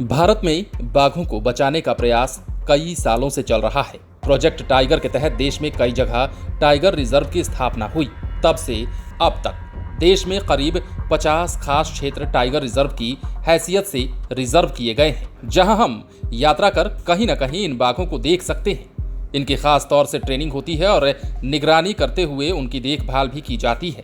भारत में बाघों को बचाने का प्रयास कई सालों से चल रहा है। प्रोजेक्ट टाइगर के तहत देश में कई जगह टाइगर रिजर्व की स्थापना हुई। तब से अब तक देश में करीब 50 खास क्षेत्र टाइगर रिजर्व की हैसियत से रिजर्व किए गए हैं, जहां हम यात्रा कर कहीं न कहीं इन बाघों को देख सकते हैं। इनकी खास तौर से ट्रेनिंग होती है और निगरानी करते हुए उनकी देखभाल भी की जाती है।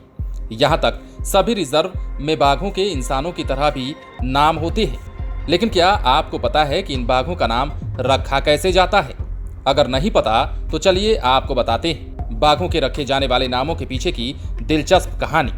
यहाँ तक सभी रिजर्व में बाघों के इंसानों की तरह भी नाम होते हैं। लेकिन क्या आपको पता है कि इन बाघों का नाम रखा कैसे जाता है? अगर नहीं पता तो चलिए आपको बताते हैं बाघों के रखे जाने वाले नामों के पीछे की दिलचस्प कहानी।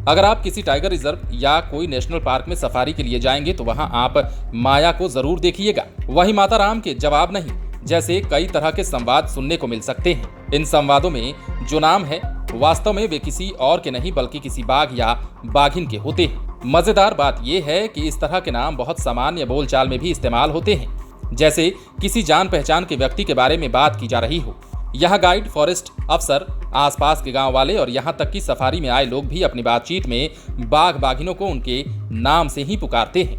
अगर आप किसी टाइगर रिजर्व या कोई नेशनल पार्क में सफारी के लिए जाएंगे तो वहां आप माया को जरूर देखिएगा। वहीं माता राम के जवाब नहीं जैसे कई तरह के संवाद सुनने को मिल सकते हैं। इन संवादों में जो नाम है वास्तव में वे किसी और के नहीं बल्कि किसी बाघ या बाघिन के होते हैं। मजेदार बात यह है कि इस तरह के नाम बहुत सामान्य बोलचाल में भी इस्तेमाल होते हैं, जैसे किसी जान पहचान के व्यक्ति के बारे में बात की जा रही हो। यहाँ गाइड, फॉरेस्ट अफसर, आसपास के गांव वाले और यहाँ तक कि सफारी में आए लोग भी अपनी बातचीत में बाघ बाघिनों को उनके नाम से ही पुकारते हैं।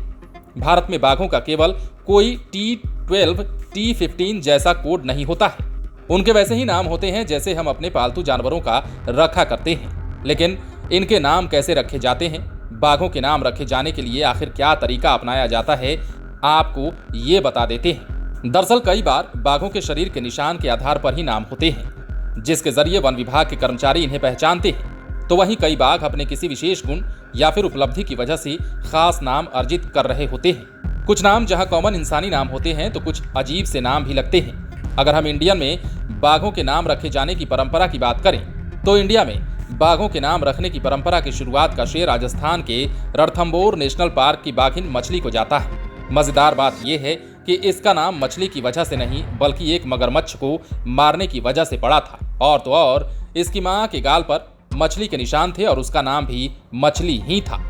भारत में बाघों का केवल कोई T12, T15 जैसा कोड नहीं होता है। उनके वैसे ही नाम होते हैं जैसे हम अपने पालतू जानवरों का रखा करते हैं। लेकिन इनके नाम कैसे रखे जाते हैं, बाघों के नाम रखे जाने के लिए आखिर क्या तरीका अपनाया जाता है, आपको ये बता देते हैं। दरअसल कई बार बाघों के शरीर के निशान के आधार पर ही नाम होते हैं, जिसके जरिए वन विभाग के कर्मचारी इन्हें पहचानते हैं। तो वहीं कई बाघ अपने किसी विशेष गुण या फिर उपलब्धि की वजह से खास नाम अर्जित कर रहे होते हैं। कुछ नाम जहां कॉमन इंसानी नाम होते हैं तो कुछ अजीब से नाम भी लगते हैं। अगर हम इंडिया में बाघों के नाम रखे जाने की परंपरा की बात करें तो इंडिया में बाघों के नाम रखने की परंपरा की शुरुआत का श्रेय राजस्थान के रणथंभौर नेशनल पार्क की बाघिन मछली को जाता है। मजेदार बात यह है कि इसका नाम मछली की वजह से नहीं बल्कि एक मगरमच्छ को मारने की वजह से पड़ा था। और तो और इसकी मां के गाल पर मछली के निशान थे और उसका नाम भी मछली ही था।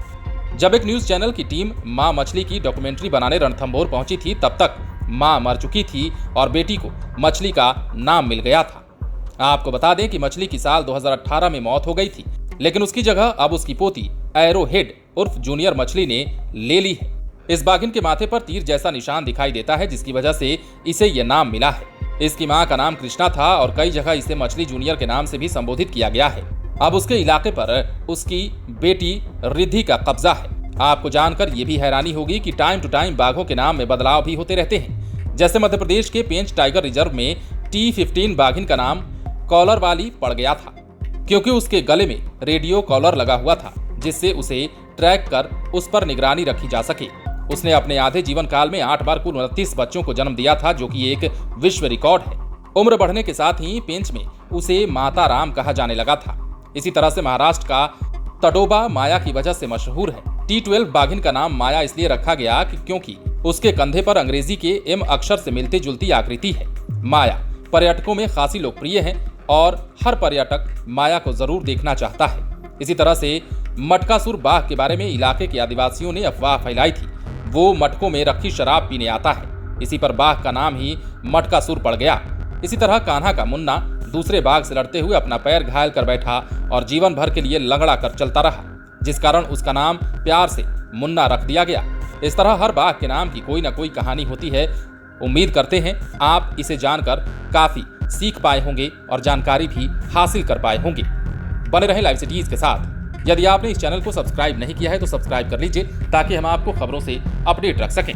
जब एक न्यूज चैनल की टीम मां मछली की डॉक्यूमेंट्री बनाने रणथंभौर पहुंची थी तब तक मां मर चुकी थी और बेटी को मछली का नाम मिल गया था। आपको बता दें कि मछली की साल 2018 में मौत हो गई थी, लेकिन उसकी जगह अब उसकी पोती एरो हेड उर्फ जूनियर मछली ने ले ली है। इस बाघिन के माथे पर तीर जैसा निशान दिखाई देता है, जिसकी वजह से इसे यह नाम मिला है। इसकी मां का नाम कृष्णा था और कई जगह इसे मछली जूनियर के नाम से भी संबोधित किया गया है। अब उसके इलाके पर उसकी बेटी रिद्धि का कब्जा है। आपको जानकर यह भी हैरानी होगी कि टाइम टू टाइम बाघों के नाम में बदलाव भी होते रहते हैं। जैसे मध्य प्रदेश के पेंच टाइगर रिजर्व में T15 बाघिन का नाम कॉलर वाली पड़ गया था, क्योंकि उसके गले में रेडियो कॉलर लगा हुआ था, जिससे उसे ट्रैक कर उस पर निगरानी रखी जा सके। उसने अपने आधे जीवन काल में 8 बार कुल 29 बच्चों को जन्म दिया था, जो कि एक विश्व रिकॉर्ड है। उम्र बढ़ने के साथ ही पेंच में उसे माता राम कहा जाने लगा था। इसी तरह से महाराष्ट्र का तडोबा माया की वजह से मशहूर है। T12 बाघिन का नाम माया इसलिए रखा गया क्योंकि उसके कंधे पर अंग्रेजी के M अक्षर से मिलती जुलती आकृति है। माया पर्यटकों में खासी लोकप्रिय है और हर पर्यटक माया को जरूर देखना चाहता है। इसी तरह से मटकासुर बाघ के बारे में इलाके के आदिवासियों ने अफवाह फैलाई थी। वो मटकों में रखी शराब पीने आता है। इसी पर बाघ का नाम ही मटकासुर पड़ गया। इसी तरह कान्हा का मुन्ना दूसरे बाघ से लड़ते हुए अपना पैर घायल कर बैठा और जीवन भर के लिए लंगड़ा कर चलता रहा, जिस कारण उसका नाम प्यार से मुन्ना रख दिया गया। इस तरह हर बाघ के नाम की कोई ना कोई कहानी होती है। उम्मीद करते हैं आप इसे जानकर काफी सीख पाए होंगे और जानकारी भी हासिल कर पाए होंगे। बने रहें लाइव सिटीज के साथ। यदि आपने इस चैनल को सब्सक्राइब नहीं किया है तो सब्सक्राइब कर लीजिए ताकि हम आपको खबरों से अपडेट रख सकें।